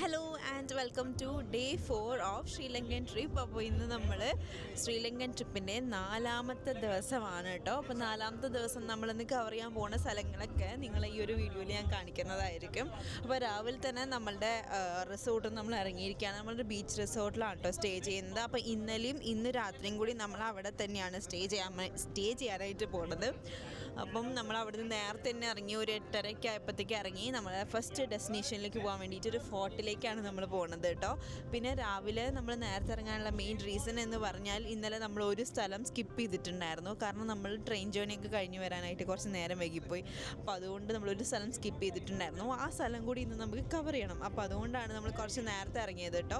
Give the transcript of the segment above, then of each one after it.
Hello and welcome to day 4 of Sri Lankan trip. അപ്പോൾ ഇന്ന് നമ്മൾ ശ്രീലങ്കൻ ട്രിപ്പിൻ്റെ 4-മത്തെ ദിവസമാണ് കേട്ടോ. അപ്പോൾ 4-മത്തെ ദിവസം നമ്മളിന്ന് കവർ ചെയ്യാൻ പോകുന്ന സ്ഥലങ്ങളൊക്കെ നിങ്ങളെ ഈ ഒരു വീഡിയോയിൽ ഞാൻ കാണിക്കുന്നതായിരിക്കും. അപ്പോൾ രാവിലെ തന്നെ നമ്മളുടെ റിസോർട്ടിൽ നമ്മൾ ഇറങ്ങിയിരിക്കുകയാണ്. നമ്മളുടെ ബീച്ച് റിസോർട്ടിലാണ് കേട്ടോ സ്റ്റേ ചെയ്യുന്നത്. അപ്പോൾ ഇന്നലെയും ഇന്ന് രാത്രിയും കൂടി നമ്മൾ അവിടെ തന്നെയാണ് സ്റ്റേ ചെയ്യാനായിട്ട് പോകുന്നത്. അപ്പം നമ്മൾ അവിടുന്ന് നേരത്തെ തന്നെ ഇറങ്ങി ഒരു 8:30 ആയപ്പോഴത്തേക്ക് ഇറങ്ങി നമ്മൾ ഫസ്റ്റ് ഡെസ്റ്റിനേഷനിലേക്ക് പോകാൻ വേണ്ടിയിട്ട് ഒരു ഫോർട്ടിലേക്കാണ് നമ്മൾ പോകുന്നത് കേട്ടോ. പിന്നെ രാവിലെ നമ്മൾ നേരത്തെ ഇറങ്ങാനുള്ള മെയിൻ റീസൺ എന്ന് പറഞ്ഞാൽ ഇന്നലെ നമ്മൾ ഒരു സ്ഥലം സ്കിപ്പ് ചെയ്തിട്ടുണ്ടായിരുന്നു. കാരണം നമ്മൾ ട്രെയിൻ ജേർണിയൊക്കെ കഴിഞ്ഞ് വരാനായിട്ട് കുറച്ച് നേരം വൈകിപ്പോയി. അപ്പോൾ അതുകൊണ്ട് നമ്മളൊരു സ്ഥലം സ്കിപ്പ് ചെയ്തിട്ടുണ്ടായിരുന്നു. ആ സ്ഥലം കൂടി ഇന്ന് നമുക്ക് കവർ ചെയ്യണം. അപ്പോൾ അതുകൊണ്ടാണ് നമ്മൾ കുറച്ച് നേരത്തെ ഇറങ്ങിയത് കേട്ടോ.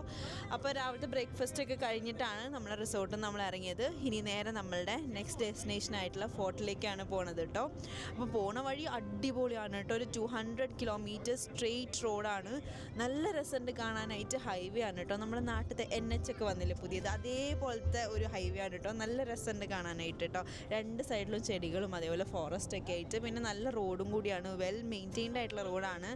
അപ്പോൾ രാവിലത്തെ ബ്രേക്ക്ഫാസ്റ്റ് ഒക്കെ കഴിഞ്ഞിട്ടാണ് നമ്മളെ റിസോർട്ടിൽ നമ്മൾ ഇറങ്ങിയത്. ഇനി നേരെ നമ്മളുടെ നെക്സ്റ്റ് ഡെസ്റ്റിനേഷൻ ആയിട്ടുള്ള ഫോർട്ടിലേക്കാണ് പോകുന്നത് കേട്ടോ. അപ്പോൾ പോണ വഴി അടിപൊളിയാണ് കേട്ടോ. ഒരു 200 കിലോമീറ്റർ സ്ട്രെയിറ്റ് റോഡാണ്. നല്ല രസമുണ്ട് കാണാനായിട്ട്. ഹൈവേ ആണ് കേട്ടോ. നമ്മുടെ നാട്ടിലത്തെ NH ഒക്കെ വന്നില്ലേ പുതിയത്, അതേപോലത്തെ ഒരു ഹൈവേ ആണ് കേട്ടോ. നല്ല രസമുണ്ട് കാണാനായിട്ട് കേട്ടോ. രണ്ട് സൈഡിലും ചെടികളും അതേപോലെ ഫോറസ്റ്റ് ഒക്കെ ആയിട്ട്, പിന്നെ നല്ല റോഡും കൂടിയാണ്. വെൽ മെയിൻറ്റെയിൻഡ് ആയിട്ടുള്ള റോഡാണ്.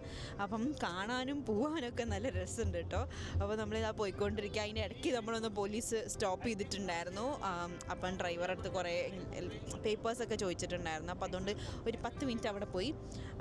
അപ്പം കാണാനും പോകാനൊക്കെ നല്ല രസമുണ്ട് കേട്ടോ. അപ്പോൾ നമ്മളിതാ പോയിക്കൊണ്ടിരിക്കുക. അതിൻ്റെ ഇടയ്ക്ക് നമ്മളൊന്ന് പോലീസ് സ്റ്റോപ്പ് ചെയ്തിട്ടുണ്ടായിരുന്നു. അപ്പം ഡ്രൈവറുടെ അടുത്ത് കുറേ പേപ്പേഴ്സൊക്കെ ചോദിച്ചിട്ടുണ്ടായിരുന്നു. അപ്പോൾ അതുകൊണ്ട് ഒരു 10 മിനിറ്റ് അവിടെ പോയി.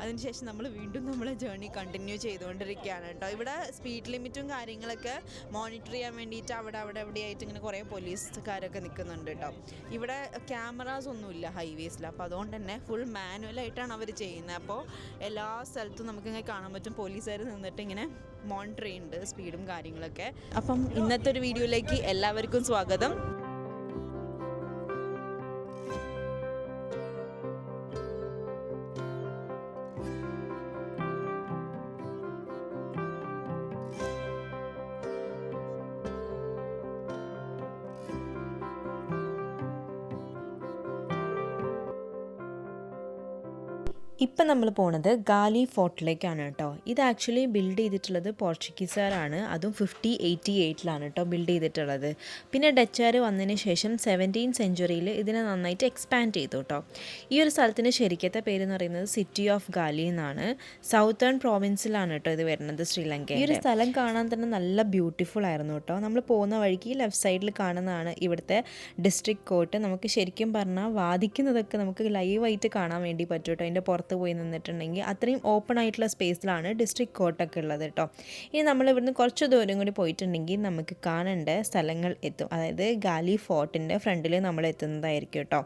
അതിനുശേഷം നമ്മൾ വീണ്ടും നമ്മളെ ജേർണി കണ്ടിന്യൂ ചെയ്തുകൊണ്ടിരിക്കുകയാണ് കേട്ടോ. ഇവിടെ സ്പീഡ് ലിമിറ്റും കാര്യങ്ങളൊക്കെ മോണിറ്റർ ചെയ്യാൻ വേണ്ടിയിട്ട് അവിടെ എവിടെയായിട്ട് ഇങ്ങനെ കുറേ പോലീസുകാരൊക്കെ നിൽക്കുന്നുണ്ട് കേട്ടോ. ഇവിടെ ക്യാമറാസ് ഒന്നുമില്ല ഹൈവേസിൽ. അപ്പോൾ അതുകൊണ്ട് തന്നെ ഫുൾ മാനുവലായിട്ടാണ് അവർ ചെയ്യുന്നത്. അപ്പോൾ എല്ലാ സ്ഥലത്തും നമുക്കിങ്ങനെ കാണാൻ പറ്റും പോലീസുകാർ നിന്നിട്ട് ഇങ്ങനെ മോണിറ്റർ ചെയ്യുന്നുണ്ട് സ്പീഡും കാര്യങ്ങളൊക്കെ. അപ്പം ഇന്നത്തെ ഒരു വീഡിയോയിലേക്ക് എല്ലാവർക്കും സ്വാഗതം. ഇപ്പം നമ്മൾ പോണത് ഗാലി ഫോർട്ടിലേക്കാണ് കേട്ടോ. ഇത് ആക്ച്വലി ബിൽഡ് ചെയ്തിട്ടുള്ളത് പോർച്ചുഗീസുകാരാണ്. അതും 1588 കേട്ടോ ബിൽഡ് ചെയ്തിട്ടുള്ളത്. പിന്നെ ഡച്ചുകാർ വന്നതിന് ശേഷം 17th സെഞ്ച്വറിയിൽ ഇതിനെ നന്നായിട്ട് എക്സ്പാൻഡ് ചെയ്തു കേട്ടോ. ഈ ഒരു സ്ഥലത്തിന് ശരിക്കത്തെ പേരെന്ന് പറയുന്നത് സിറ്റി ഓഫ് ഗാലി എന്നാണ്. സൗത്തേൺ പ്രോവിൻസിലാണ് കേട്ടോ ഇത് വരുന്നത്, ശ്രീലങ്ക. ഈ ഒരു സ്ഥലം കാണാൻ തന്നെ നല്ല ബ്യൂട്ടിഫുൾ ആയിരുന്നു കേട്ടോ. നമ്മൾ പോകുന്ന വഴിക്ക് ലെഫ്റ്റ് സൈഡിൽ കാണുന്നതാണ് ഇവിടുത്തെ ഡിസ്ട്രിക്ട് കോർട്ട്. നമുക്ക് ശരിക്കും പറഞ്ഞാൽ വാദിക്കുന്നതൊക്കെ നമുക്ക് ലൈവായിട്ട് കാണാൻ വേണ്ടി പറ്റും കേട്ടോ. അതിൻ്റെ പുറത്ത് പോയി നിന്നിട്ടുണ്ടെങ്കിൽ അത്രയും ഓപ്പൺ ആയിട്ടുള്ള സ്പേസിലാണ് ഡിസ്ട്രിക്ട് കോർട്ടൊക്കെ ഉള്ളത് കേട്ടോ. ഇനി നമ്മൾ ഇവിടുന്ന് കുറച്ച് ദൂരം കൂടി പോയിട്ടുണ്ടെങ്കിൽ നമുക്ക് കാണേണ്ട സ്ഥലങ്ങൾ എത്തും. അതായത് ഗാലി ഫോർട്ടിൻ്റെ ഫ്രണ്ടിൽ നമ്മൾ എത്തുന്നതായിരിക്കും കേട്ടോ.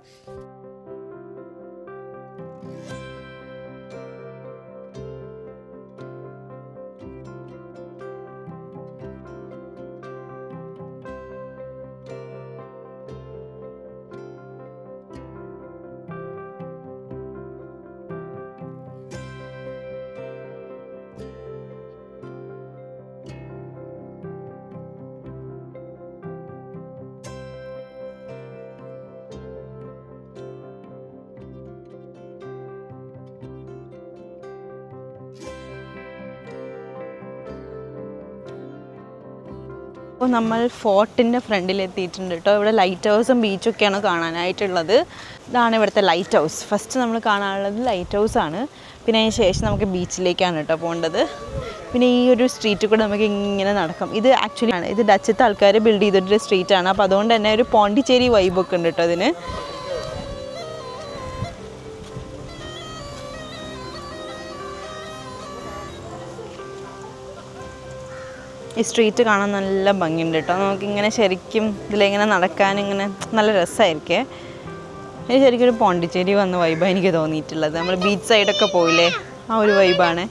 അപ്പോൾ നമ്മൾ ഫോർട്ടിൻ്റെ ഫ്രണ്ടിലെത്തിയിട്ടുണ്ട് കേട്ടോ. ഇവിടെ ലൈറ്റ് ഹൗസും ബീച്ചൊക്കെയാണ് കാണാനായിട്ടുള്ളത്. ഇതാണ് ഇവിടുത്തെ ലൈറ്റ് ഹൗസ്. ഫസ്റ്റ് നമ്മൾ കാണാനുള്ളത് ലൈറ്റ് ഹൗസാണ്. പിന്നെ അതിന് ശേഷം നമുക്ക് ബീച്ചിലേക്കാണ് കേട്ടോ പോകേണ്ടത്. പിന്നെ ഈ ഒരു സ്ട്രീറ്റിൽ കൂടെ നമുക്ക് ഇങ്ങനെ നടക്കാം. ഇത് ആക്ച്വലി ആണ്, ഇത് ഡച്ചത്തെ ആൾക്കാർ ബിൽഡ് ചെയ്തിട്ടൊരു സ്ട്രീറ്റാണ്. അപ്പോൾ അതുകൊണ്ട് തന്നെ ഒരു പോണ്ടിച്ചേരി വൈബൊക്കെ ഉണ്ട് കേട്ടോ അതിന്. ഈ സ്ട്രീറ്റ് കാണാൻ നല്ല ഭംഗിയുണ്ട് കേട്ടോ. നമുക്കിങ്ങനെ ശരിക്കും ഇതിലിങ്ങനെ നടക്കാനിങ്ങനെ നല്ല രസമായിരിക്കേ. ഇത് ശരിക്കും ഒരു പോണ്ടിച്ചേരി വന്ന വൈബാണ് എനിക്ക് തോന്നിയിട്ടുള്ളത്. നമ്മൾ ബീച്ച് സൈഡൊക്കെ പോയില്ലേ, ആ ഒരു വൈബാണ്.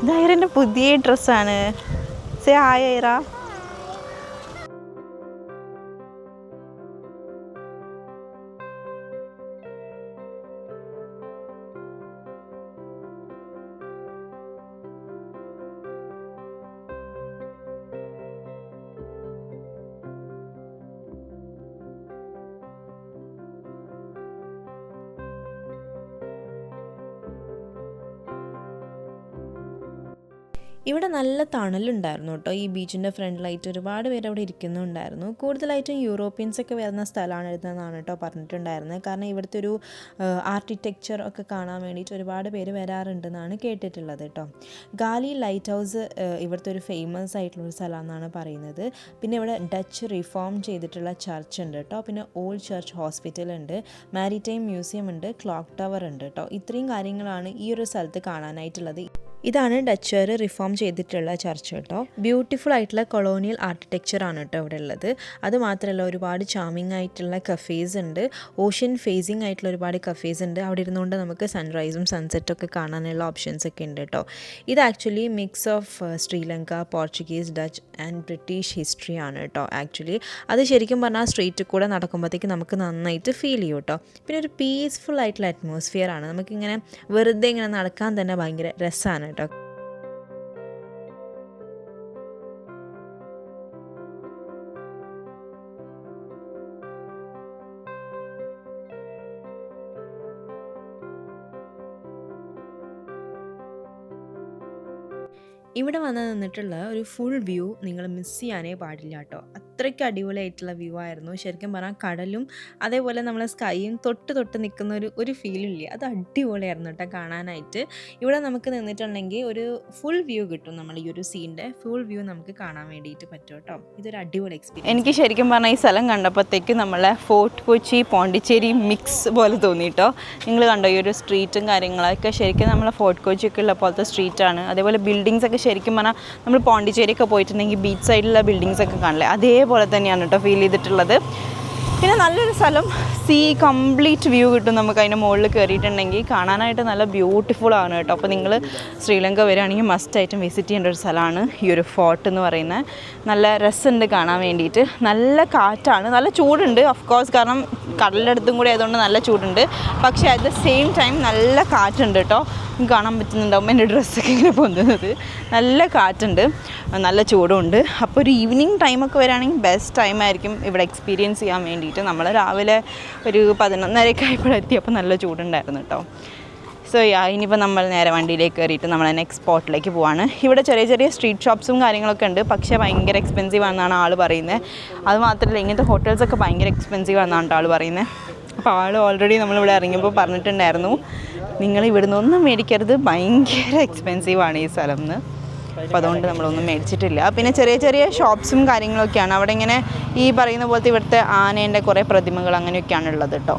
ഇതായിരൻ്റെ പുതിയ ഡ്രസ്സാണ്. Say hi Aira. ഇവിടെ നല്ല തണലുണ്ടായിരുന്നു കേട്ടോ. ഈ ബീച്ചിൻ്റെ ഫ്രണ്ടിലായിട്ട് ഒരുപാട് പേര് അവിടെ ഇരിക്കുന്നുണ്ടായിരുന്നു. കൂടുതലായിട്ടും യൂറോപ്യൻസൊക്കെ വരുന്ന സ്ഥലമാണ് ഇതെന്നാണ് കേട്ടോ പറഞ്ഞിട്ടുണ്ടായിരുന്നത്. കാരണം ഇവിടുത്തെ ഒരു ആർക്കിടെക്ചർ ഒക്കെ കാണാൻ വേണ്ടിയിട്ട് ഒരുപാട് പേര് വരാറുണ്ടെന്നാണ് കേട്ടിട്ടുള്ളത് കേട്ടോ. ഗാലി ലൈറ്റ് ഹൗസ് ഇവിടുത്തെ ഒരു ഫേമസ് ആയിട്ടുള്ളൊരു സ്ഥലമെന്നാണ് പറയുന്നത്. പിന്നെ ഇവിടെ ഡച്ച് റിഫോം ചെയ്തിട്ടുള്ള ചർച്ച് ഉണ്ട് കേട്ടോ. പിന്നെ ഓൾഡ് ചർച്ച് ഹോസ്പിറ്റൽ ഉണ്ട്, മാരിടൈം മ്യൂസിയം ഉണ്ട്, ക്ലോക്ക് ടവർ ഉണ്ട് കേട്ടോ. ഇത്രയും കാര്യങ്ങളാണ് ഈ ഒരു സ്ഥലത്ത് കാണാനായിട്ടുള്ളത്. ഇതാണ് ഡച്ചുകാർ റിഫോം ചെയ്തിട്ടുള്ള ചർച്ച് കേട്ടോ. ബ്യൂട്ടിഫുൾ ആയിട്ടുള്ള കൊളോണിയൽ ആർക്കിടെക്ചർ ആണ് കേട്ടോ ഇവിടെ ഉള്ളത്. അതുമാത്രമല്ല ഒരുപാട് ചാമിങ് ആയിട്ടുള്ള കഫേസ് ഉണ്ട്, ഓഷ്യൻ ഫേസിങ് ആയിട്ടുള്ള ഒരുപാട് കഫേസ് ഉണ്ട്. അവിടെ ഇരുന്നുകൊണ്ട് നമുക്ക് സൺറൈസും സൺസെറ്റും ഒക്കെ കാണാനുള്ള ഓപ്ഷൻസ് ഒക്കെ ഉണ്ട് കേട്ടോ. ഇത് actually mix of Sri Lanka, Portuguese, Dutch and British history ആണ് കേട്ടോ. ആക്ച്വലി അത് ശരിക്കും പറഞ്ഞാൽ സ്ട്രീറ്റിൽ കൂടെ നടക്കുമ്പോഴത്തേക്ക് നമുക്ക് നന്നായിട്ട് ഫീൽ ചെയ്യും കേട്ടോ. പിന്നെ ഒരു പീസ്ഫുൾ ആയിട്ടുള്ള അറ്റ്മോസ്ഫിയർ ആണ്. നമുക്കിങ്ങനെ വെറുതെ ഇങ്ങനെ നടക്കാൻ തന്നെ ഭയങ്കര രസമാണ് കേട്ടോ. ഇവിടെ വന്ന് നിന്നിട്ടുള്ള ഒരു ഫുൾ വ്യൂ നിങ്ങൾ മിസ് ചെയ്യാനേ പാടില്ല കേട്ടോ. അത്രയ്ക്ക് അടിപൊളിയായിട്ടുള്ള വ്യൂ ആയിരുന്നു. ശരിക്കും പറഞ്ഞാൽ കടലും അതേപോലെ നമ്മളെ സ്കൈയും തൊട്ട് നിൽക്കുന്ന ഒരു ഫീലില്ലേ, അത് അടിപൊളിയായിരുന്നു കേട്ടോ കാണാനായിട്ട്. ഇവിടെ നമുക്ക് നിന്നിട്ടുണ്ടെങ്കിൽ ഒരു ഫുൾ വ്യൂ കിട്ടും. നമ്മൾ ഈ ഒരു സീൻ്റെ ഫുൾ വ്യൂ നമുക്ക് കാണാൻ വേണ്ടിയിട്ട് പറ്റും കേട്ടോ. ഇതൊരു അടിപൊളി എക്സ്പീരിയൻസ്. എനിക്ക് ശരിക്കും പറഞ്ഞാൽ ഈ സ്ഥലം കണ്ടപ്പോഴത്തേക്ക് നമ്മളെ ഫോർട്ട് കൊച്ചി പോണ്ടിച്ചേരി മിക്സ് പോലെ തോന്നി കേട്ടോ. നിങ്ങൾ കണ്ടോ ഈ ഒരു സ്ട്രീറ്റും കാര്യങ്ങളൊക്കെ ശരിക്കും നമ്മളെ ഫോർട്ട് കൊച്ചിയൊക്കെ ഉള്ള പോലത്തെ സ്ട്രീറ്റാണ്. അതേപോലെ ബിൽഡിങ്സ് ഒക്കെ ശരിക്കും പറഞ്ഞാൽ നമ്മൾ പോണ്ടിച്ചേരിയൊക്കെ പോയിട്ടുണ്ടെങ്കിൽ ബീച്ച് സൈഡിലുള്ള ബിൽഡിങ്സ് ഒക്കെ കാണില്ലേ, അതേപോലെ തന്നെയാണ് കേട്ടോ ഫീൽ ചെയ്തിട്ടുള്ളത്. പിന്നെ നല്ലൊരു സ്ഥലം, സീ കംപ്ലീറ്റ് വ്യൂ കിട്ടും നമുക്ക് അതിൻ്റെ മുകളിൽ കയറിയിട്ടുണ്ടെങ്കിൽ. കാണാനായിട്ട് നല്ല ബ്യൂട്ടിഫുൾ ആണ് കേട്ടോ. അപ്പോൾ നിങ്ങൾ ശ്രീലങ്ക വരികയാണെങ്കിൽ മസ്റ്റായിട്ടും വിസിറ്റ് ചെയ്യേണ്ട ഒരു സ്ഥലമാണ് ഈ ഒരു ഫോർട്ട് എന്ന് പറയുന്നത്. നല്ല രസമുണ്ട് കാണാൻ വേണ്ടിയിട്ട്. നല്ല കാറ്റാണ്, നല്ല ചൂടുണ്ട് ഓഫ് കോഴ്സ്, കാരണം കടലിൻ്റെ അടുത്തും കൂടി ആയതുകൊണ്ട് നല്ല ചൂടുണ്ട്. പക്ഷേ അറ്റ് ദ സെയിം ടൈം നല്ല കാറ്റുണ്ട് കേട്ടോ. കാണാൻ പറ്റുന്നുണ്ടാവും എൻ്റെ ഡ്രസ്സൊക്കെ ഇങ്ങനെ പൊന്തുന്നത്. നല്ല കാറ്റുണ്ട്, നല്ല ചൂടുണ്ട്. അപ്പോൾ ഒരു ഈവനിങ് ടൈമൊക്കെ വരികയാണെങ്കിൽ ബെസ്റ്റ് ടൈമായിരിക്കും ഇവിടെ എക്സ്പീരിയൻസ് ചെയ്യാൻ വേണ്ടിയിട്ട്. നമ്മൾ രാവിലെ ഒരു 11:30 ആയപ്പോഴെത്തിയപ്പോൾ നല്ല ചൂടുണ്ടായിരുന്നു കേട്ടോ. സോ ഇനിയിപ്പോൾ നമ്മൾ നേരെ വണ്ടിയിലേക്ക് കയറിയിട്ട് നമ്മൾ നെക്സ്റ്റ് സ്പോട്ടിലേക്ക് പോവാണ്. ഇവിടെ ചെറിയ ചെറിയ സ്ട്രീറ്റ് ഷോപ്സും കാര്യങ്ങളൊക്കെ ഉണ്ട്, പക്ഷേ ഭയങ്കര എക്സ്പെൻസീവ് ആണെന്നാണ് ആൾ പറയുന്നത്. അത് മാത്രമല്ല ഇങ്ങനത്തെ ഹോട്ടൽസൊക്കെ ഭയങ്കര എക്സ്പെൻസീവ് ആണെന്നാണ് ആൾ പറയുന്നത്. അപ്പോൾ ആൾ ഓൾറെഡി നമ്മളിവിടെ ഇറങ്ങിയപ്പോൾ പറഞ്ഞിട്ടുണ്ടായിരുന്നു, നിങ്ങൾ ഇവിടുന്ന് ഒന്നും മേടിക്കരുത്, ഭയങ്കര എക്സ്പെൻസീവാണ് ഈ സ്ഥലം എന്ന്. അപ്പോൾ അതുകൊണ്ട് നമ്മളൊന്നും മേടിച്ചിട്ടില്ല. പിന്നെ ചെറിയ ചെറിയ ഷോപ്സും കാര്യങ്ങളൊക്കെയാണ് അവിടെ. ഇങ്ങനെ ഈ പറയുന്ന പോലത്തെ ഇവിടുത്തെ ആനേൻ്റെ കുറേ പ്രതിമകൾ അങ്ങനെയൊക്കെയാണ് ഉള്ളത് കേട്ടോ.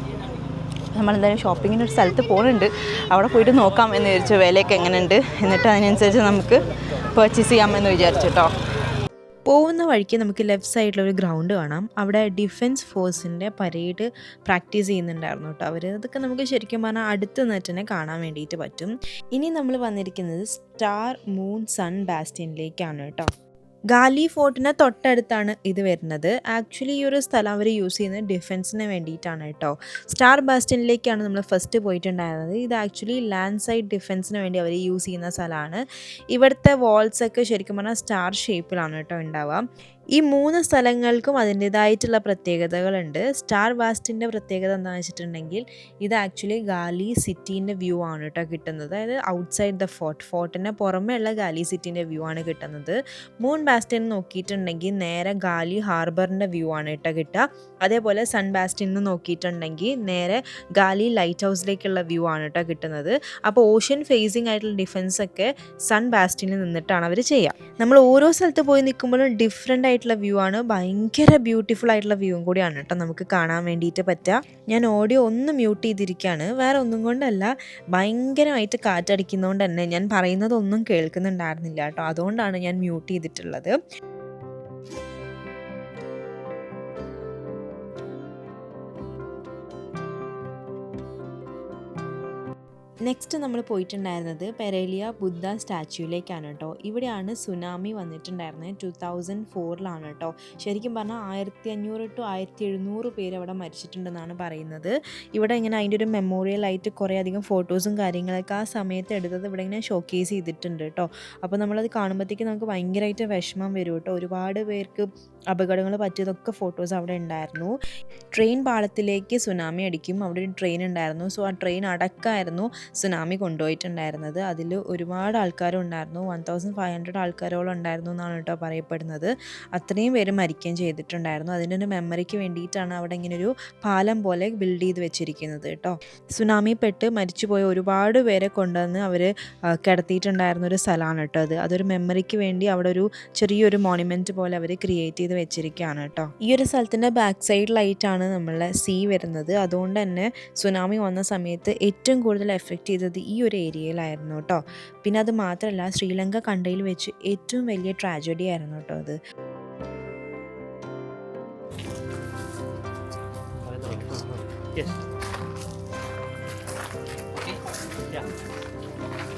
നമ്മളെന്തായാലും ഷോപ്പിങ്ങിൻ്റെ ഒരു സ്ഥലത്ത് പോകുന്നുണ്ട്, അവിടെ പോയിട്ട് നോക്കാം എന്ന് വിചാരിച്ചു വിലയൊക്കെ എങ്ങനെയുണ്ട്, എന്നിട്ട് അതിനനുസരിച്ച് നമുക്ക് പർച്ചേസ് ചെയ്യാമെന്ന് വിചാരിച്ചു കേട്ടോ. പോകുന്ന വഴിക്ക് നമുക്ക് ലെഫ്റ്റ് സൈഡിലൊരു ഗ്രൗണ്ട് കാണാം. അവിടെ ഡിഫൻസ് ഫോഴ്സിൻ്റെ പരേഡ് പ്രാക്ടീസ് ചെയ്യുന്നുണ്ടായിരുന്നു കേട്ടോ അവർ. അതൊക്കെ നമുക്ക് ശരിക്കും പറഞ്ഞാൽ അടുത്ത് നിന്നിട്ട് തന്നെ കാണാൻ വേണ്ടിയിട്ട് പറ്റും. ഇനി നമ്മൾ വന്നിരിക്കുന്നത് സ്റ്റാർ മൂൺ സൺ ബാസ്റ്റ്യനിലേക്കാണ് കേട്ടോ. ഗാലി ഫോർട്ടിന് തൊട്ടടുത്താണ് ഇത് വരുന്നത്. ആക്ച്വലി ഈ ഒരു സ്ഥലം അവർ യൂസ് ചെയ്യുന്നത് ഡിഫെൻസിന് വേണ്ടിയിട്ടാണ് കേട്ടോ. സ്റ്റാർ ബാസ്റ്റനിലേക്കാണ് നമ്മൾ ഫസ്റ്റ് പോയിട്ടുണ്ടായിരുന്നത്. ഇത് ആക്ച്വലി ലാൻഡ് സൈഡ് ഡിഫെൻസിന് വേണ്ടി അവർ യൂസ് ചെയ്യുന്ന സ്ഥലമാണ്. ഇവിടുത്തെ വാൾസൊക്കെ ശരിക്കും പറഞ്ഞാൽ സ്റ്റാർ ഷേപ്പിലാണ് കേട്ടോ ഉണ്ടാവുക. ഈ 3 സ്ഥലങ്ങൾക്കും അതിൻ്റേതായിട്ടുള്ള പ്രത്യേകതകളുണ്ട്. സ്റ്റാർ ബാസ്റ്റിൻ്റെ പ്രത്യേകത എന്താണെന്ന് വെച്ചിട്ടുണ്ടെങ്കിൽ ഇത് ആക്ച്വലി ഗാലി സിറ്റീൻ്റെ വ്യൂ ആണ് കേട്ടോ കിട്ടുന്നത്. അതായത് ഔട്ട്സൈഡ് ദ ഫോർട്ടിന് പുറമേ ഉള്ള ഗാലി സിറ്റീൻ്റെ വ്യൂ ആണ് കിട്ടുന്നത്. മൂൺ ബാസ്റ്റിൻ നോക്കിയിട്ടുണ്ടെങ്കിൽ നേരെ ഗാലി ഹാർബറിൻ്റെ വ്യൂ ആണ് കേട്ടോ കിട്ടുക. അതേപോലെ സൺ ബാസ്റ്റിൻ നോക്കിയിട്ടുണ്ടെങ്കിൽ നേരെ ഗാലി ലൈറ്റ് ഹൗസിലേക്കുള്ള വ്യൂ ആണ് കേട്ടോ കിട്ടുന്നത്. അപ്പോൾ ഓഷ്യൻ ഫേസിങ് ആയിട്ടുള്ള ഡിഫൻസ് ഒക്കെ സൺ ബാസ്റ്റിനിൽ നിന്നിട്ടാണ് അവർ ചെയ്യുക. നമ്മൾ ഓരോ സ്ഥലത്ത് പോയി നിൽക്കുമ്പോഴും ഡിഫറെൻ്റ് ആയിട്ടുള്ള വ്യൂ ആണ്, ഭയങ്കര ബ്യൂട്ടിഫുൾ ആയിട്ടുള്ള വ്യൂവും കൂടിയാണ് കേട്ടോ നമുക്ക് കാണാൻ വേണ്ടിയിട്ട് പറ്റുക. ഞാൻ ഓഡിയോ ഒന്ന് മ്യൂട്ട് ചെയ്തിരിക്കുകയാണ്, വേറെ ഒന്നും കൊണ്ടല്ല, ഭയങ്കരമായിട്ട് കാറ്റടിക്കുന്നതുകൊണ്ട് തന്നെ ഞാൻ പറയുന്നതൊന്നും കേൾക്കുന്നുണ്ടായിരുന്നില്ല കേട്ടോ. അതുകൊണ്ടാണ് ഞാൻ മ്യൂട്ട് ചെയ്തിട്ടുള്ളത്. നെക്സ്റ്റ് നമ്മൾ പോയിട്ടുണ്ടായിരുന്നത് പെരേലിയ ബുദ്ധ സ്റ്റാച്യൂയിലേക്കാണ് കേട്ടോ. ഇവിടെയാണ് സുനാമി വന്നിട്ടുണ്ടായിരുന്നത്. 2004 കേട്ടോ. ശരിക്കും പറഞ്ഞാൽ 1500 to 1700 പേര് അവിടെ മരിച്ചിട്ടുണ്ടെന്നാണ് പറയുന്നത്. ഇവിടെ ഇങ്ങനെ അതിൻ്റെ ഒരു മെമ്മോറിയലായിട്ട് കുറേ അധികം ഫോട്ടോസും കാര്യങ്ങളൊക്കെ ആ സമയത്ത് എടുത്തത് ഇവിടെ ഇങ്ങനെ ഷോക്കേസ് ചെയ്തിട്ടുണ്ട് കേട്ടോ. അപ്പോൾ നമ്മളത് കാണുമ്പോഴത്തേക്ക് നമുക്ക് ഭയങ്കരമായിട്ട് വിഷമം വരും കേട്ടോ. ഒരുപാട് പേർക്ക് അപകടങ്ങൾ പറ്റിയതൊക്കെ ഫോട്ടോസ് അവിടെ ഉണ്ടായിരുന്നു. ട്രെയിൻ പാളത്തിലേക്ക് സുനാമി അടിക്കും. അവിടെ ഒരു ട്രെയിൻ ഉണ്ടായിരുന്നു. സോ ആ ട്രെയിൻ അടക്കമായിരുന്നു സുനാമി കൊണ്ടുപോയിട്ടുണ്ടായിരുന്നത്. അതിൽ ഒരുപാട് ആൾക്കാരുണ്ടായിരുന്നു, 1500 ആൾക്കാരോളം ഉണ്ടായിരുന്നു എന്നാണ് കേട്ടോ പറയപ്പെടുന്നത്. അത്രയും പേര് മരിക്കുകയും ചെയ്തിട്ടുണ്ടായിരുന്നു. അതിൻ്റെ ഒരു മെമ്മറിക്ക് വേണ്ടിയിട്ടാണ് അവിടെ ഇങ്ങനെ ഒരു പാലം പോലെ ബിൽഡ് ചെയ്ത് വെച്ചിരിക്കുന്നത് കേട്ടോ. സുനാമി പെട്ട് മരിച്ചുപോയ ഒരുപാട് പേരെ കൊണ്ടുവന്ന് അവർ കിടത്തിയിട്ടുണ്ടായിരുന്ന ഒരു സ്ഥലമാണ് കേട്ടോ അത്. അതൊരു മെമ്മറിക്ക് വേണ്ടി അവിടെ ഒരു ചെറിയൊരു മോണുമെൻറ്റ് പോലെ അവർ ക്രിയേറ്റ് ചെയ്ത് വെച്ചിരിക്കുകയാണ് കേട്ടോ. ഈ ഒരു സ്ഥലത്തിൻ്റെ ബാക്ക് സൈഡിലായിട്ടാണ് നമ്മളെ സീ വരുന്നത്. അതുകൊണ്ട് തന്നെ സുനാമി വന്ന സമയത്ത് ഏറ്റവും കൂടുതൽ എഫക്റ്റ് ചെയ്തത് ഈ ഒരു ഏരിയയിലായിരുന്നു കേട്ടോ. പിന്നെ അത് മാത്രമല്ല, ശ്രീലങ്ക കണ്ടയിൽ വെച്ച് ഏറ്റവും വലിയ ട്രാജഡി ആയിരുന്നു കേട്ടോ അത്. Yes. Okay. Yeah.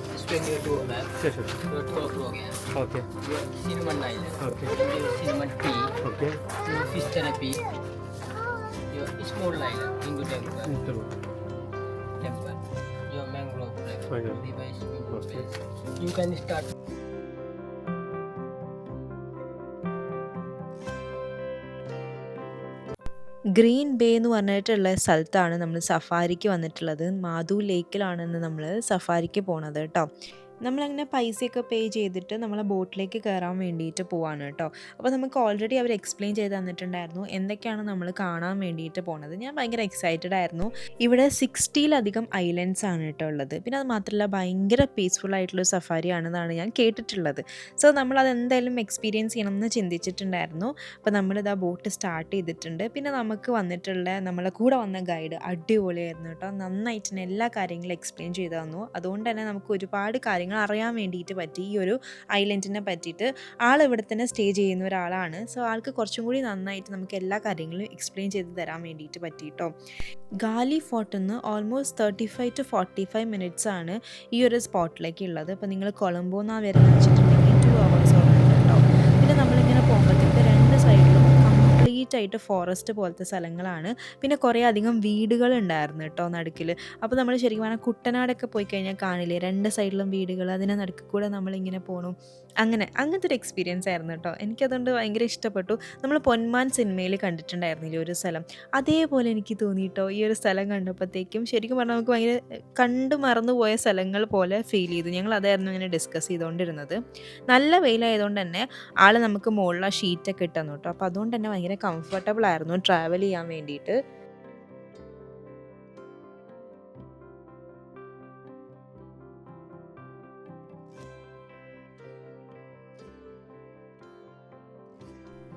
Just when you do a map, Sure, sure. your 2 o'clock here. Okay. Your Cinnamon Island. Okay. Your Cinnamon Tea. Okay. Your Fish Therapy. Your Small Island. Hindu Temple. Temple. Your Mangrove Place. Okay. River Swimming Okay. Place. You can start. Green bay എന്ന് പറഞ്ഞിട്ടുള്ള സ്ഥലത്താണ് നമ്മൾ സഫാരിക്ക് വന്നിട്ടുള്ളത്. മാധു ലേക്കിലാണെന്ന് നമ്മൾ സഫാരിക്ക് പോണത് കേട്ടോ. നമ്മളങ്ങനെ പൈസയൊക്കെ പേ ചെയ്തിട്ട് നമ്മളെ ബോട്ടിലേക്ക് കയറാൻ വേണ്ടിയിട്ട് പോവാണ് കേട്ടോ. അപ്പോൾ നമുക്ക് ഓൾറെഡി അവർ എക്സ്പ്ലെയിൻ ചെയ്ത് തന്നിട്ടുണ്ടായിരുന്നു എന്തൊക്കെയാണ് നമ്മൾ കാണാൻ വേണ്ടിയിട്ട് പോണത്. ഞാൻ ഭയങ്കര എക്സൈറ്റഡ് ആയിരുന്നു. ഇവിടെ 60-ലധികം ഐലൻഡ്സ് ആണ് കേട്ടോ ഉള്ളത്. പിന്നെ അത് മാത്രമല്ല ഭയങ്കര പീസ്ഫുൾ ആയിട്ടുള്ള സഫാരി ആണെന്നാണ് ഞാൻ കേട്ടിട്ടുള്ളത്. സോ നമ്മളത് എന്തായാലും എക്സ്പീരിയൻസ് ചെയ്യണം എന്ന് ചിന്തിച്ചിട്ടുണ്ടായിരുന്നു. അപ്പോൾ നമ്മളിതാ ബോട്ട് സ്റ്റാർട്ട് ചെയ്തിട്ടുണ്ട്. പിന്നെ നമുക്ക് വന്നിട്ടുള്ള നമ്മളെ കൂടെ വന്ന ഗൈഡ് അടിപൊളിയായിരുന്നു കേട്ടോ. നന്നായിട്ട് തന്നെ എല്ലാ കാര്യങ്ങളും എക്സ്പ്ലെയിൻ ചെയ്തു തന്നു. അതുകൊണ്ട് തന്നെ നമുക്ക് ഒരുപാട് കാര്യങ്ങൾ അറിയാൻ വേണ്ടിയിട്ട് പറ്റി ഈ ഒരു ഐലൻഡിനെ പറ്റിയിട്ട്. ആൾ ഇവിടെ തന്നെ സ്റ്റേ ചെയ്യുന്ന ഒരാളാണ്. സോ ആൾക്ക് കുറച്ചും കൂടി നന്നായിട്ട് നമുക്ക് എല്ലാ കാര്യങ്ങളും എക്സ്പ്ലെയിൻ ചെയ്ത് തരാൻ വേണ്ടിയിട്ട് പറ്റിയിട്ടോ. ഗാലി ഫോർട്ടിൽ നിന്ന് ഓൾമോസ്റ്റ് 35 to 45 മിനിറ്റ്സ് ആണ് ഈ ഒരു സ്പോട്ടിലേക്ക് ഉള്ളത്. അപ്പോൾ നിങ്ങൾ കൊളംബോ എന്നാണ് വരുന്നത് വെച്ചിട്ടുണ്ടെങ്കിൽ 2 hours ഉണ്ട് കേട്ടോ. പിന്നെ നമ്മളിങ്ങനെ പോകുമ്പോഴത്തേക്ക് രണ്ട് സൈഡിലും കംപ്ലീറ്റ് ആയിട്ട് ഫോറസ്റ്റ് പോലത്തെ സ്ഥലങ്ങളാണ്. പിന്നെ കുറേ അധികം വീടുകൾ ഉണ്ടായിരുന്നു കേട്ടോ നടുക്കിൽ. അപ്പോൾ നമ്മൾ ശരിക്കും പറഞ്ഞാൽ കുട്ടനാടൊക്കെ പോയി കഴിഞ്ഞാൽ കാണില്ലേ, രണ്ട് സൈഡിലും വീടുകൾ, അതിനെ നടുക്ക് കൂടെ നമ്മളിങ്ങനെ പോകണം. അങ്ങനത്തെ ഒരു എക്സ്പീരിയൻസ് ആയിരുന്നു കേട്ടോ. എനിക്കതുകൊണ്ട് ഭയങ്കര ഇഷ്ടപ്പെട്ടു. നമ്മൾ പൊന്മാൻ സിനിമയിൽ കണ്ടിട്ടുണ്ടായിരുന്നില്ലേ ഒരു സ്ഥലം, അതേപോലെ എനിക്ക് തോന്നിയിട്ടോ ഈ ഒരു സ്ഥലം കണ്ടപ്പോഴത്തേക്കും. ശരിക്കും പറഞ്ഞാൽ നമുക്ക് ഭയങ്കര കണ്ടു മറന്നുപോയ സ്ഥലങ്ങൾ പോലെ ഫീൽ ചെയ്തു. ഞങ്ങൾ അതായിരുന്നു ഇങ്ങനെ ഡിസ്കസ് ചെയ്തുകൊണ്ടിരുന്നത്. നല്ല വെയിലായതുകൊണ്ട് തന്നെ ആൾ നമുക്ക് മുകളിൽ ഷീറ്റൊക്കെ ഇട്ടെന്നു കേട്ടോ. അപ്പോൾ അതുകൊണ്ട് തന്നെ ഭയങ്കര കംഫർട്ടബിൾ ആയിരുന്നു ട്രാവൽ ചെയ്യാൻ വേണ്ടിയിട്ട്.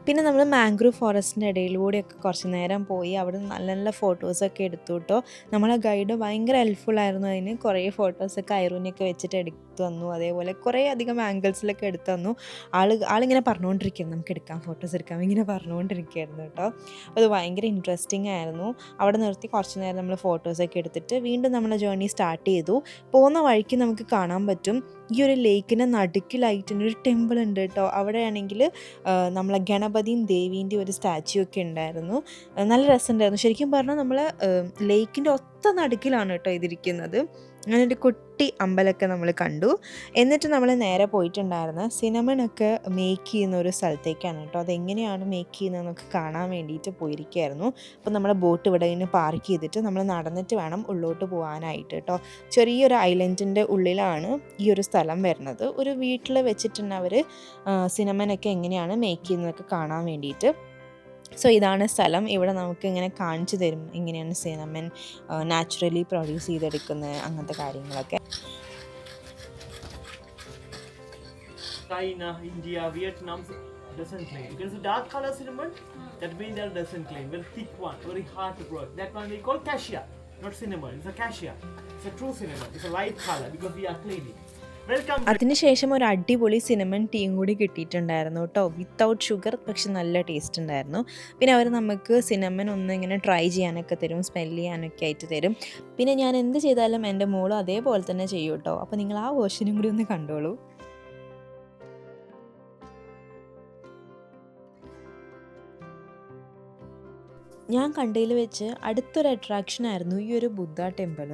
പിന്നെ നമ്മൾ മാംഗ്രൂവ് ഫോറസ്റ്റിൻ്റെ ഇടയിലൂടെയൊക്കെ കുറച്ച് നേരം പോയി അവിടെ നല്ല നല്ല ഫോട്ടോസൊക്കെ എടുത്തു കേട്ടോ. നമ്മളെ ഗൈഡ് ഭയങ്കര ഹെൽപ്ഫുള്ളായിരുന്നു. അതിന് കുറേ ഫോട്ടോസൊക്കെ ഐറൂനൊക്കെ വെച്ചിട്ട് എടുത്തു തന്നു. അതേപോലെ കുറേ അധികം ആംഗിൾസിലൊക്കെ എടുത്തു തന്നു. ആളിങ്ങനെ പറഞ്ഞുകൊണ്ടിരിക്കുന്നു നമുക്ക് എടുക്കാം, ഫോട്ടോസ് എടുക്കാം, ഇങ്ങനെ പറഞ്ഞുകൊണ്ടിരിക്കുകയായിരുന്നു കേട്ടോ. അത് ഭയങ്കര ഇൻട്രസ്റ്റിംഗ് ആയിരുന്നു. അവിടെ നിർത്തി കുറച്ച് നേരം നമ്മൾ ഫോട്ടോസൊക്കെ എടുത്തിട്ട് വീണ്ടും നമ്മളെ ജേർണി സ്റ്റാർട്ട് ചെയ്തു. പോകുന്ന വഴിക്ക് നമുക്ക് കാണാൻ പറ്റും ഈ ഒരു ലേക്കിൻ്റെ നടുക്കിലായിട്ടൊരു ടെമ്പിൾ ഉണ്ട് കേട്ടോ. അവിടെയാണെങ്കിൽ നമ്മളെ ഗണപതിയും ദേവീൻ്റെയും ഒരു സ്റ്റാച്യു ഒക്കെ ഉണ്ടായിരുന്നു. നല്ല രസമുണ്ടായിരുന്നു. ശരിക്കും പറഞ്ഞാൽ നമ്മൾ ലേക്കിൻ്റെ ഒത്ത നടുക്കിലാണ് കേട്ടോ ഇതിരിക്കുന്നത്. അങ്ങനെ ഒരു കുട്ടി അമ്പലമൊക്കെ നമ്മൾ കണ്ടു. എന്നിട്ട് നമ്മൾ നേരെ പോയിട്ടുണ്ടായിരുന്ന സിനമണൊക്കെ മേക്ക് ചെയ്യുന്ന ഒരു സ്ഥലത്തേക്കാണ് കേട്ടോ. അതെങ്ങനെയാണ് മേക്ക് ചെയ്യുന്നതെന്നൊക്കെ കാണാൻ വേണ്ടിയിട്ട് പോയിരിക്കുകയായിരുന്നു. അപ്പോൾ നമ്മുടെ ബോട്ട് ഇവിടെ ഇങ്ങനെ പാർക്ക് ചെയ്തിട്ട് നമ്മൾ നടന്നിട്ട് വേണം ഉള്ളോട്ട് പോകാനായിട്ട് കേട്ടോ. ചെറിയൊരു ഐലൻഡിൻ്റെ ഉള്ളിലാണ് ഈ ഒരു സ്ഥലം വരുന്നത്. ഒരു വീട്ടിൽ വെച്ചിട്ടുണ്ട് അവർ സിനമനൊക്കെ എങ്ങനെയാണ് മേക്ക് ചെയ്യുന്നതൊക്കെ കാണാൻ വേണ്ടിയിട്ട്. സോ ഇതാണ് സ്ഥലം. ഇവിടെ നമുക്ക് ഇങ്ങനെ കാണിച്ചു തരും എങ്ങനെയാണ് സിനമൻ നാച്ചുറലി പ്രൊഡ്യൂസ് ചെയ്തെടുക്കുന്നത്, അങ്ങനത്തെ കാര്യങ്ങളൊക്കെ. China, India, Vietnam doesn't claim. You can see dark color cinnamon, that means that doesn't claim. Very thick one, very hard to grow. That one we call cassia, not cinnamon. It's a cassia. It's a true cinnamon. It's a light color because we are cleaning. Welcome. അതിനുശേഷം ഒരു അടിപൊളി cinnamon ടീയും കൂടി കിട്ടിയിട്ടുണ്ടായിരുന്നു കേട്ടോ, without sugar. പക്ഷെ നല്ല taste ഉണ്ടായിരുന്നു. പിന്നെ അവർ നമുക്ക് സിനമൺ ഒന്ന് ഇങ്ങനെ ട്രൈ ചെയ്യാനൊക്കെ തരും, സ്മെൽ ചെയ്യാനൊക്കെ ആയിട്ട് തരും. പിന്നെ ഞാൻ എന്ത് ചെയ്താലും എൻ്റെ മോളും അതേപോലെ തന്നെ ചെയ്യും കേട്ടോ. അപ്പോൾ നിങ്ങൾ ആ വേർഷനും കൂടി ഒന്ന് കണ്ടോളൂ. ഞാൻ കണ്ടതിൽ വെച്ച് അടുത്തൊരു അട്രാക്ഷൻ ആയിരുന്നു ഈ ഒരു ബുദ്ധ ടെമ്പിൾ.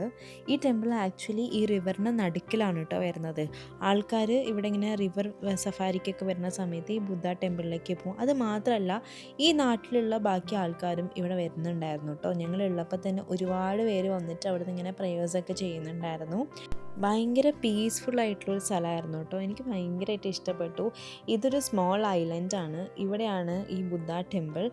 ഈ ടെമ്പിൾ ആക്ച്വലി ഈ റിവറിൻ്റെ നടുക്കിലാണ് കേട്ടോ വരുന്നത്. ആൾക്കാർ ഇവിടെ ഇങ്ങനെ റിവർ സഫാരിക്കൊക്കെ വരുന്ന സമയത്ത് ഈ ബുദ്ധ ടെമ്പിളിലേക്ക് പോകും. അത് മാത്രമല്ല ഈ നാട്ടിലുള്ള ബാക്കി ആൾക്കാരും ഇവിടെ വരുന്നുണ്ടായിരുന്നു കേട്ടോ. ഞങ്ങളുള്ളപ്പോൾ തന്നെ ഒരുപാട് പേര് വന്നിട്ട് അവിടെ നിന്ന് ഇങ്ങനെ പ്രേയേഴ്സൊക്കെ ചെയ്യുന്നുണ്ടായിരുന്നു. ഭയങ്കര പീസ്ഫുൾ ആയിട്ടുള്ളൊരു സ്ഥലമായിരുന്നു കേട്ടോ. എനിക്ക് ഭയങ്കരമായിട്ട് ഇഷ്ടപ്പെട്ടു. ഇതൊരു സ്മോൾ ഐലൻഡാണ്. ഇവിടെയാണ് ഈ ബുദ്ധ ടെമ്പിൾ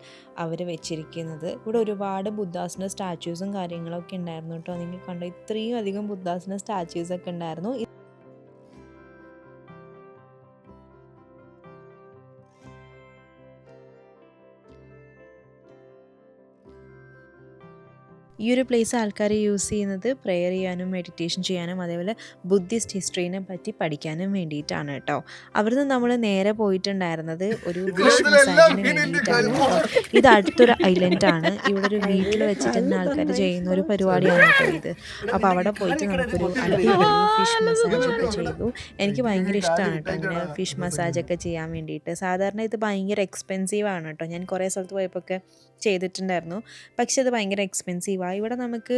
അവർ വെച്ചിരിക്കുന്നത്. ഇവിടെ ഒരുപാട് ബുദ്ധാസിൻ്റെ സ്റ്റാച്യൂസും കാര്യങ്ങളൊക്കെ ഉണ്ടായിരുന്നു കേട്ടോ. നിങ്ങൾ കണ്ടോ, ഇത്രയും അധികം ബുദ്ധാസിൻ്റെ സ്റ്റാച്യൂസൊക്കെ ഉണ്ടായിരുന്നു. ഈ ഒരു പ്ലേസ് ആൾക്കാർ യൂസ് ചെയ്യുന്നത് പ്രെയർ ചെയ്യാനും മെഡിറ്റേഷൻ ചെയ്യാനും അതേപോലെ ബുദ്ധിസ്റ്റ് ഹിസ്റ്ററിനെ പറ്റി പഠിക്കാനും വേണ്ടിയിട്ടാണ് കേട്ടോ. അവിടുന്ന് നമ്മൾ നേരെ പോയിട്ടുണ്ടായിരുന്നത് ഒരു വിഷ് മസാജിന് വേണ്ടിയിട്ടാണ് കേട്ടോ. ഇത് അടുത്തൊരു ഐലൻഡാണ്. ഇവിടെ ഒരു വീട്ടിൽ വെച്ചിട്ട് തന്നെ ആൾക്കാർ ചെയ്യുന്ന ഒരു പരിപാടിയാണ് കേട്ടോ ഇത്. അപ്പോൾ അവിടെ പോയിട്ട് നമുക്കൊരു അടിപൊളി ഫിഷ് മസാജൊക്കെ ചെയ്തു. എനിക്ക് ഭയങ്കര ഇഷ്ടമാണ് കേട്ടോ ഇങ്ങനെ ഫിഷ് മസാജൊക്കെ ചെയ്യാൻ വേണ്ടിയിട്ട്. സാധാരണ ഇത് ഭയങ്കര എക്സ്പെൻസീവ് ആണ് കേട്ടോ. ഞാൻ കുറേ സ്ഥലത്ത് പോയപ്പോൾ ഒക്കെ ചെയ്തിട്ടുണ്ടായിരുന്നു. പക്ഷെ അത് ഭയങ്കര എക്സ്പെൻസീവാണ്. ഇവിടെ നമുക്ക്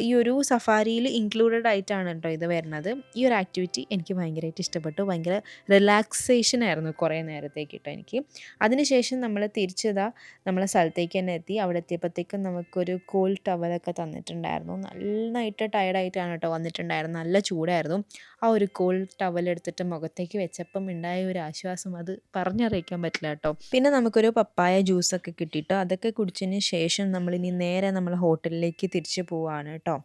ഈ ഒരു സഫാരിയിൽ ഇൻക്ലൂഡഡ് ആയിട്ടാണ് കേട്ടോ ഇത് വരുന്നത്. ഈ ഒരു ആക്ടിവിറ്റി എനിക്ക് ഭയങ്കരമായിട്ട് ഇഷ്ടപ്പെട്ടു. ഭയങ്കര റിലാക്സേഷൻ ആയിരുന്നു കുറേ നേരത്തേക്ക് കേട്ടോ എനിക്ക്. അതിനുശേഷം നമ്മൾ തിരിച്ചതാ നമ്മളെ സ്ഥലത്തേക്ക് തന്നെ എത്തി. അവിടെ എത്തിയപ്പോഴത്തേക്കും നമുക്കൊരു കൂൾ ടവലൊക്കെ തന്നിട്ടുണ്ടായിരുന്നു. നന്നായിട്ട് ടയർഡായിട്ടാണ് കേട്ടോ വന്നിട്ടുണ്ടായിരുന്നു. നല്ല ചൂടായിരുന്നു. ആ ഒരു കൂൾ ടവൽ എടുത്തിട്ട് മുഖത്തേക്ക് വെച്ചപ്പം ഉണ്ടായ ഒരു ആശ്വാസം അത് പറഞ്ഞറിയിക്കാൻ പറ്റില്ല കേട്ടോ. പിന്നെ നമുക്കൊരു പപ്പായ ജ്യൂസൊക്കെ കിട്ടിയിട്ട് അതൊക്കെ കുടിച്ചതിന് ശേഷം നമ്മളിനി നേരെ നമ്മൾ ഹോട്ടലിലേക്ക് തിരിച്ചു പോവാണ് കേട്ടോ.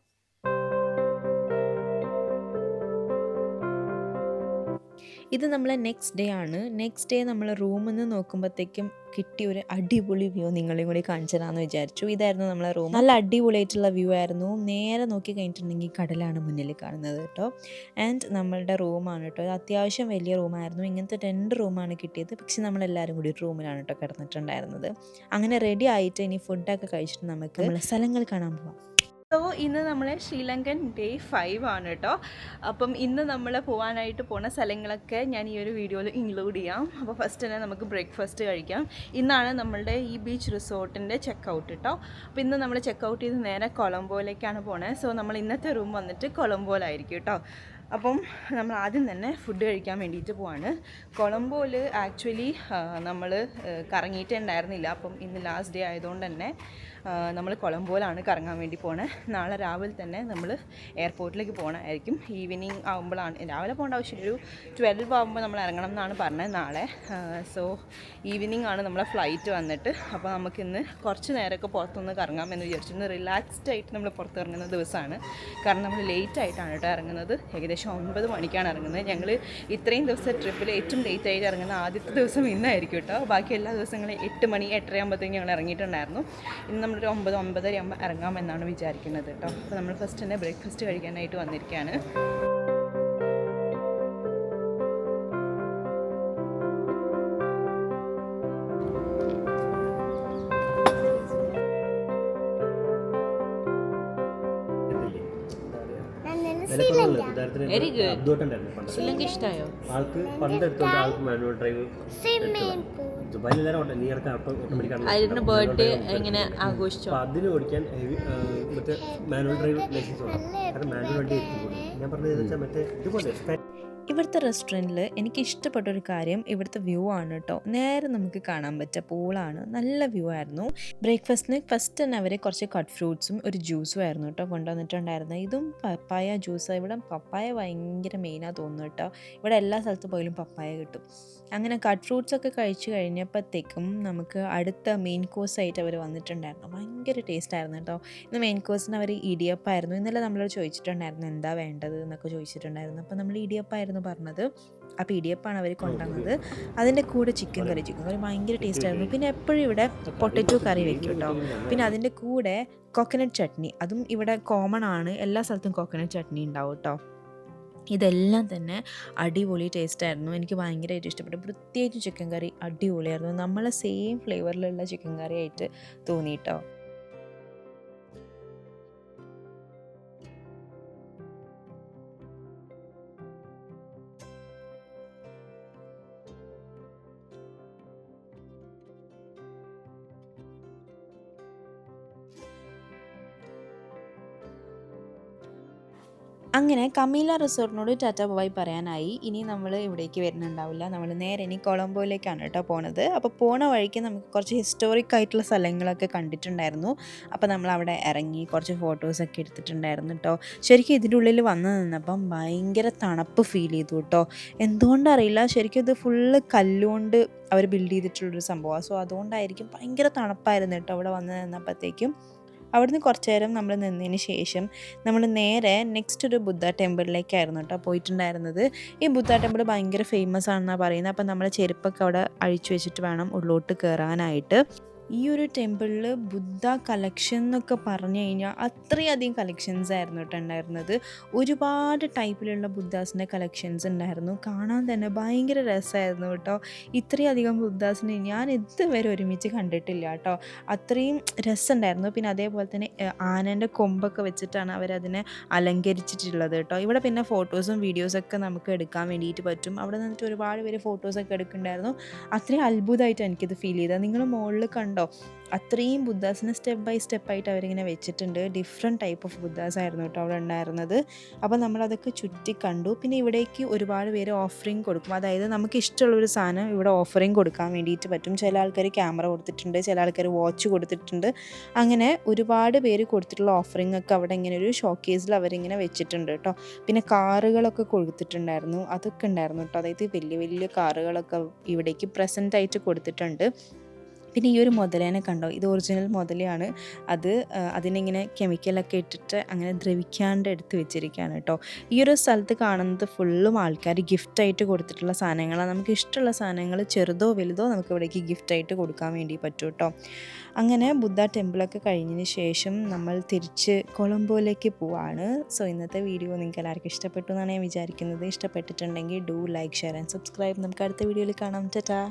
ഇത് നമ്മളെ നെക്സ്റ്റ് ഡേ ആണ്. നെക്സ്റ്റ് ഡേ നമ്മൾ റൂമിൽ നിന്ന് നോക്കുമ്പോഴത്തേക്കും കിട്ടിയ ഒരു അടിപൊളി വ്യൂ നിങ്ങളെയും കൂടി കാണിച്ചു തരാമെന്ന് വിചാരിച്ചു. ഇതായിരുന്നു നമ്മളെ റൂം. നല്ല അടിപൊളിയായിട്ടുള്ള വ്യൂ ആയിരുന്നു. നേരെ നോക്കി കഴിഞ്ഞിട്ടുണ്ടെങ്കിൽ കടലാണ് മുന്നിൽ കാണുന്നത് കേട്ടോ. ആൻഡ് നമ്മളുടെ റൂമാണ് കേട്ടോ. ഇത് അത്യാവശ്യം വലിയ റൂമായിരുന്നു. ഇങ്ങനത്തെ 2 റൂമാണ് കിട്ടിയത്. പക്ഷെ നമ്മളെല്ലാവരും കൂടി ഒരു റൂമിലാണ് കേട്ടോ കിടന്നിട്ടുണ്ടായിരുന്നത്. അങ്ങനെ റെഡി ആയിട്ട് ഇനി ഫുഡൊക്കെ കഴിച്ചിട്ട് നമുക്ക് നമ്മളെ സ്ഥലങ്ങൾ കാണാൻ പോവാം. സോ ഇന്ന് നമ്മൾ ശ്രീലങ്കൻ ഡേ 5 ആണ് കേട്ടോ. അപ്പം ഇന്ന് നമ്മൾ പോകാനായിട്ട് പോണ സ്ഥലങ്ങളൊക്കെ ഞാൻ ഈ ഒരു വീഡിയോയിൽ ഇൻക്ലൂഡ് ചെയ്യാം. അപ്പോൾ ഫസ്റ്റ് തന്നെ നമുക്ക് ബ്രേക്ക്ഫാസ്റ്റ് കഴിക്കാം. ഇന്നാണ് നമ്മളുടെ ഈ ബീച്ച് റിസോർട്ടിൻ്റെ ചെക്കൗട്ട് കേട്ടോ. അപ്പോൾ ഇന്ന് നമ്മൾ ചെക്കൗട്ട് ചെയ്ത് നേരെ കൊളംബോയിലേക്കാണ് പോണത്. സോ നമ്മൾ ഇന്നത്തെ റൂം വന്നിട്ട് കൊളംബോയിലായിരിക്കും കേട്ടോ. അപ്പം നമ്മൾ ആദ്യം തന്നെ ഫുഡ് കഴിക്കാൻ വേണ്ടിയിട്ട് പോവാണ്. കൊളംബോയിൽ ആക്ച്വലി നമ്മൾ കറങ്ങിയിട്ടുണ്ടായിരുന്നില്ല. അപ്പം ഇന്ന് ലാസ്റ്റ് ഡേ ആയതുകൊണ്ട് തന്നെ നമ്മൾ കൊളംബോയിലാണ് കറങ്ങാൻ വേണ്ടി പോണത്. നാളെ രാവിലെ തന്നെ നമ്മൾ എയർപോർട്ടിലേക്ക് പോകണമായിരിക്കും. ഈവനിങ് ആകുമ്പോഴാണ്, രാവിലെ പോകേണ്ട ആവശ്യമില്ല, ഒരു 12 ആകുമ്പോൾ നമ്മൾ ഇറങ്ങണം എന്നാണ് പറഞ്ഞത് നാളെ. സോ ഈവനിങ് ആണ് നമ്മളെ ഫ്ലൈറ്റ് വന്നിട്ട്. അപ്പോൾ നമുക്കിന്ന് കുറച്ച് നേരമൊക്കെ പുറത്തുനിന്ന് കറങ്ങാമെന്ന് വിചാരിച്ചു. ഇന്ന് റിലാക്സ്ഡ് ആയിട്ട് നമ്മൾ പുറത്തിറങ്ങുന്ന ദിവസമാണ്. കാരണം നമ്മൾ ലേറ്റ് ആയിട്ടാണ് കേട്ടോ ഇറങ്ങുന്നത്. ഏകദേശം 9 മണിക്കാണ് ഇറങ്ങുന്നത്. ഞങ്ങൾ ഇത്രയും ദിവസത്തെ ട്രിപ്പിൽ ഏറ്റവും ലേറ്റ് ആയിട്ട് ഇറങ്ങുന്ന ആദ്യത്തെ ദിവസം ഇന്നായിരിക്കും കേട്ടോ. ബാക്കി എല്ലാ ദിവസങ്ങളും 8 മണി 8:30 ആകുമ്പോഴത്തേക്കും ഞങ്ങൾ ഇറങ്ങിയിട്ടുണ്ടായിരുന്നു. ഇന്ന് നമ്മളൊരു 9-9:30 ആകുമ്പോൾ ഇറങ്ങാമെന്നാണ് വിചാരിക്കുന്നത് കേട്ടോ. അപ്പോൾ നമ്മൾ ഫസ്റ്റ് തന്നെ ബ്രേക്ക്ഫാസ്റ്റ് കഴിക്കാനായിട്ട് വന്നിരിക്കുകയാണ്. Very good. ശ്രീലങ്ക ഇഷ്ടമായോ? ആൾക്ക് പണ്ടെടുത്തോണ്ട് ആൾക്ക് മാനുവൽ ഡ്രൈവ് ദുബായിൽ അതിന് ബർത്ത്ഡേ എങ്ങനെ ആഘോഷിച്ചോ? അപ്പോൾ അതിന് ഓടിക്കാൻ മറ്റേ മാനുവൽ ഡ്രൈവ് ലൈസൻസ് വേണം. കാരണം മാനുവൽ വണ്ടി എത്തിക്കൂടും. ഞാൻ പറഞ്ഞത് വെച്ചാൽ മറ്റേ ഇതുപോലെ ഇവിടുത്തെ റെസ്റ്റോറൻറ്റിൽ എനിക്ക് ഇഷ്ടപ്പെട്ടൊരു കാര്യം ഇവിടുത്തെ വ്യൂ ആണ് കേട്ടോ. നേരെ നമുക്ക് കാണാൻ പറ്റുക പൂളാണ്. നല്ല വ്യൂ ആയിരുന്നു. ബ്രേക്ക്ഫാസ്റ്റിന് ഫസ്റ്റ് തന്നെ അവർ കുറച്ച് കട്ട് ഫ്രൂട്ട്സും ഒരു ജ്യൂസും ആയിരുന്നു കേട്ടോ കൊണ്ടുവന്നിട്ടുണ്ടായിരുന്നത്. ഇതും പപ്പായ ജ്യൂസാണ്. ഇവിടെ പപ്പായ ഭയങ്കര മെയിനാണ് തോന്നുന്നു കേട്ടോ. ഇവിടെ എല്ലാ സ്ഥലത്ത് പോയാലും പപ്പായ കിട്ടും. അങ്ങനെ കട്ട് ഫ്രൂട്ട്സൊക്കെ കഴിച്ച് കഴിഞ്ഞപ്പോഴത്തേക്കും നമുക്ക് അടുത്ത മെയിൻ കോഴ്സായിട്ട് അവർ വന്നിട്ടുണ്ടായിരുന്നു. ഭയങ്കര ടേസ്റ്റായിരുന്നു കേട്ടോ. ഇന്ന് മെയിൻ കോഴ്സിന് അവർ ഇടിയപ്പമായിരുന്നു. ഇന്നലെ നമ്മളോട് ചോദിച്ചിട്ടുണ്ടായിരുന്നു എന്താ വേണ്ടത് എന്നൊക്കെ ചോദിച്ചിട്ടുണ്ടായിരുന്നു. അപ്പോൾ നമ്മൾ ഇടിയപ്പമായിരുന്നു പറഞ്ഞത്. അപ്പോൾ ഇടിയപ്പമാണ് അവർ കൊണ്ടുവന്നത്. അതിൻ്റെ കൂടെ ചിക്കൻ കറി ഭയങ്കര ടേസ്റ്റായിരുന്നു. പിന്നെ എപ്പോഴും ഇവിടെ പൊട്ടറ്റോ കറി വെക്കും കേട്ടോ. പിന്നെ അതിൻ്റെ കൂടെ കോക്കനട്ട് ചട്നി, അതും ഇവിടെ കോമൺ ആണ്. എല്ലാ സ്ഥലത്തും കോക്കനട്ട് ചട്നി ഉണ്ടാവും കേട്ടോ. ഇതെല്ലാം തന്നെ അടിപൊളി ടേസ്റ്റായിരുന്നു. എനിക്ക് ഭയങ്കരമായിട്ട് ഇഷ്ടപ്പെട്ടു. പ്രത്യേകിച്ച് ചിക്കൻ കറി അടിപൊളിയായിരുന്നു. നമ്മളെ സെയിം ഫ്ലേവറിലുള്ള ചിക്കൻ കറി ആയിട്ട് തോന്നി കേട്ടോ. അങ്ങനെ കമീല റിസോർട്ടിനോട് ടാറ്റ ബൈ പറയാനായി. ഇനി നമ്മൾ ഇവിടേക്ക് വരുന്നുണ്ടാവില്ല, നമ്മൾ നേരെ ഇനി കൊളംബോയിലേക്കാണ് കേട്ടോ പോണത്. അപ്പോൾ പോണ വഴിക്ക് നമുക്ക് കുറച്ച് ഹിസ്റ്റോറിക് ആയിട്ടുള്ള സ്ഥലങ്ങളൊക്കെ കണ്ടിട്ടുണ്ടായിരുന്നു. അപ്പോൾ നമ്മൾ അവിടെ ഇറങ്ങി കുറച്ച് ഫോട്ടോസൊക്കെ എടുത്തിട്ടുണ്ടായിരുന്നു കേട്ടോ. ശരിക്കും ഇതിൻ്റെ ഉള്ളിൽ വന്ന് നിന്നപ്പം ഭയങ്കര തണുപ്പ് ഫീൽ ചെയ്തു കേട്ടോ. എന്തുകൊണ്ടറിയില്ല, ശരിക്കും ഇത് ഫുള്ള് കല്ലുകൊണ്ട് അവർ ബിൽഡ് ചെയ്തിട്ടുള്ളൊരു സംഭവമാണ്. സോ അതുകൊണ്ടായിരിക്കും ഭയങ്കര തണുപ്പായിരുന്നു കേട്ടോ അവിടെ വന്ന് നിന്നപ്പോഴത്തേക്കും. അവിടുന്ന് കുറച്ച് നേരം നമ്മൾ നിന്നതിന് ശേഷം നമ്മൾ നേരെ നെക്സ്റ്റ് ഒരു ബുദ്ധ ടെമ്പിളിലേക്കായിരുന്നു കേട്ടോ പോയിട്ടുണ്ടായിരുന്നത്. ഈ ബുദ്ധ ടെമ്പിൾ ഭയങ്കര ഫേമസ് ആണെന്നാണ് പറയുന്നത്. അപ്പം നമ്മൾ ചെരുപ്പൊക്കെ അവിടെ അഴിച്ചു വെച്ചിട്ട് വേണം ഉള്ളോട്ട് കയറാനായിട്ട്. ഈ ഒരു ടെമ്പിളിൽ ബുദ്ധ കളക്ഷൻ എന്നൊക്കെ പറഞ്ഞു കഴിഞ്ഞാൽ അത്രയധികം കളക്ഷൻസ് ആയിരുന്നു കേട്ടോ ഉണ്ടായിരുന്നത്. ഒരുപാട് ടൈപ്പിലുള്ള ബുദ്ധാസിൻ്റെ കളക്ഷൻസ് ഉണ്ടായിരുന്നു. കാണാൻ തന്നെ ഭയങ്കര രസമായിരുന്നു കേട്ടോ. ഇത്രയധികം ബുദ്ധാസിനെ ഞാൻ ഇതുവരെ ഒരുമിച്ച് കണ്ടിട്ടില്ല കേട്ടോ. അത്രയും രസമുണ്ടായിരുന്നു. പിന്നെ അതേപോലെ തന്നെ ആനേൻ്റെ കൊമ്പൊക്കെ വെച്ചിട്ടാണ് അവരതിനെ അലങ്കരിച്ചിട്ടുള്ളത് കേട്ടോ. ഇവിടെ പിന്നെ ഫോട്ടോസും വീഡിയോസൊക്കെ നമുക്ക് എടുക്കാൻ വേണ്ടിയിട്ട് പറ്റും. അവിടെ നിന്നിട്ട് ഒരുപാട് പേര് ഫോട്ടോസൊക്കെ എടുക്കുന്നുണ്ടായിരുന്നു. അത്രയും അത്ഭുതമായിട്ട് എനിക്കിത് ഫീൽ ചെയ്തത്. നിങ്ങൾ മുകളിൽ കണ്ടോ, അത്രയും ബുദ്ധാസിനെ സ്റ്റെപ്പ് ബൈ സ്റ്റെപ്പായിട്ട് അവരിങ്ങനെ വെച്ചിട്ടുണ്ട്. ഡിഫറെൻറ്റ് ടൈപ്പ് ഓഫ് ബുദ്ധാസ് ആയിരുന്നു കേട്ടോ അവിടെ ഉണ്ടായിരുന്നത്. അപ്പോൾ നമ്മളതൊക്കെ ചുറ്റി കണ്ടു. പിന്നെ ഇവിടേക്ക് ഒരുപാട് പേര് ഓഫറിങ് കൊടുക്കും. അതായത് നമുക്ക് ഇഷ്ടമുള്ളൊരു സാധനം ഇവിടെ ഓഫറിങ് കൊടുക്കാൻ വേണ്ടിയിട്ട് പറ്റും. ചില ആൾക്കാർ ക്യാമറ കൊടുത്തിട്ടുണ്ട്, ചില ആൾക്കാർ വാച്ച് കൊടുത്തിട്ടുണ്ട്. അങ്ങനെ ഒരുപാട് പേര് കൊടുത്തിട്ടുള്ള ഓഫറിങ് ഒക്കെ അവിടെ ഇങ്ങനെ ഒരു ഷോക്കേസിൽ അവരിങ്ങനെ വെച്ചിട്ടുണ്ട് കേട്ടോ. പിന്നെ കാറുകളൊക്കെ കൊടുത്തിട്ടുണ്ടായിരുന്നു, അതൊക്കെ ഉണ്ടായിരുന്നു കേട്ടോ. അതായത് വലിയ വലിയ കാറുകളൊക്കെ ഇവിടേക്ക് പ്രസൻ്റ് ആയിട്ട് കൊടുത്തിട്ടുണ്ട്. പിന്നെ ഈ ഒരു മുതലേനെ കണ്ടോ, ഇത് ഒറിജിനൽ മുതലയാണ്. അതിനിങ്ങനെ കെമിക്കലൊക്കെ ഇട്ടിട്ട് അങ്ങനെ ദ്രവിക്കാണ്ട് എടുത്ത് വെച്ചിരിക്കുകയാണ് കേട്ടോ. ഈ ഒരു സ്ഥലത്ത് കാണുന്നത് ഫുള്ളും ആൾക്കാർ ഗിഫ്റ്റായിട്ട് കൊടുത്തിട്ടുള്ള സാധനങ്ങളാണ്. നമുക്ക് ഇഷ്ടമുള്ള സാധനങ്ങൾ ചെറുതോ വലുതോ നമുക്ക് ഇവിടേക്ക് ഗിഫ്റ്റായിട്ട് കൊടുക്കാൻ വേണ്ടി പറ്റും കേട്ടോ. അങ്ങനെ ബുദ്ധ ടെമ്പിളൊക്കെ കഴിഞ്ഞതിന് ശേഷം നമ്മൾ തിരിച്ച് കൊളംബോയിലേക്ക് പോവാണ്. സോ ഇന്നത്തെ വീഡിയോ നിങ്ങൾക്ക് എല്ലാവർക്കും ഇഷ്ടപ്പെട്ടു എന്നാണ് ഞാൻ വിചാരിക്കുന്നത്. ഇഷ്ടപ്പെട്ടിട്ടുണ്ടെങ്കിൽ do like, share and subscribe. നമുക്ക് അടുത്ത വീഡിയോയിൽ കാണാം. ടാറ്റാ.